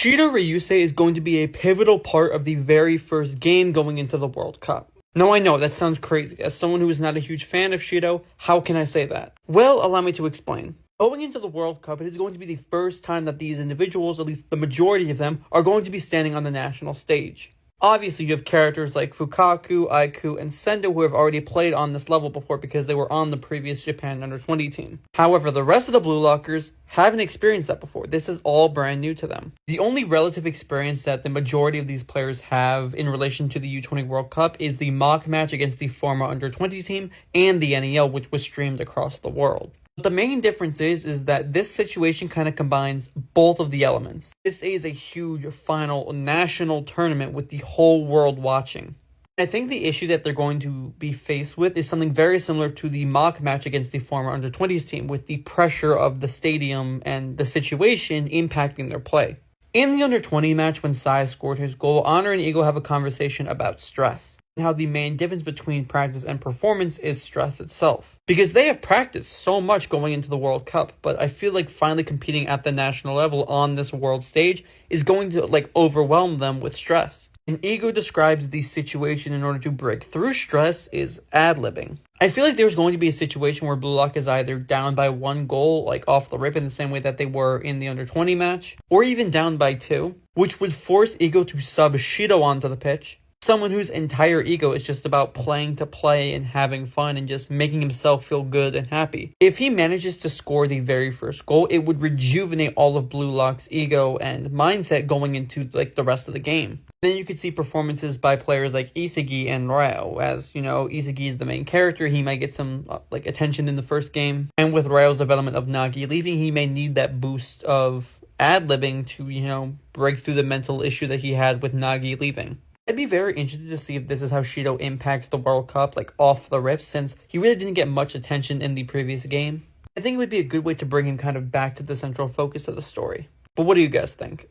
Shidou Ryusei is going to be a pivotal part of the very first game going into the World Cup. Now I know, that sounds crazy. As someone who is not a huge fan of Shidou, how can I say that? Well, allow me to explain. Going into the World Cup, it is going to be the first time that these individuals, at least the majority of them, are going to be standing on the national stage. Obviously, you have characters like Fukaku, Aiku, and Sendo who have already played on this level before because they were on the previous Japan Under-20 team. However, the rest of the Blue Lockers haven't experienced that before. This is all brand new to them. The only relative experience that the majority of these players have in relation to the U-20 World Cup is the mock match against the former Under-20 team and the NEL, which was streamed across the world. But the main difference is that this situation kind of combines both of the elements. This is a huge final national tournament with the whole world watching. I think the issue that they're going to be faced with is something very similar to the mock match against the former Under-20s team, with the pressure of the stadium and the situation impacting their play. In the Under-20 match, when Sai scored his goal, Honor and Ego have a conversation about stress, and how the main difference between practice and performance is stress itself. Because they have practiced so much going into the World Cup, but I feel like finally competing at the national level on this world stage is going to overwhelm them with stress. And Ego describes the situation in order to break through stress is ad-libbing. I feel like there's going to be a situation where Blue Lock is either down by 1 goal, off the rip in the same way that they were in the Under-20 match, or even down by 2, which would force Ego to sub Shidou onto the pitch. Someone whose entire ego is just about playing to play and having fun and just making himself feel good and happy. If he manages to score the very first goal, it would rejuvenate all of Blue Lock's ego and mindset going into the rest of the game. Then you could see performances by players like Isagi and Ryo. As, Isagi is the main character, he might get some attention in the first game. And with Ryo's development of Nagi leaving, he may need that boost of ad-libbing to, break through the mental issue that he had with Nagi leaving. I'd be very interested to see if this is how Shidou impacts the World Cup, off the rip, since he really didn't get much attention in the previous game. I think it would be a good way to bring him kind of back to the central focus of the story. But what do you guys think?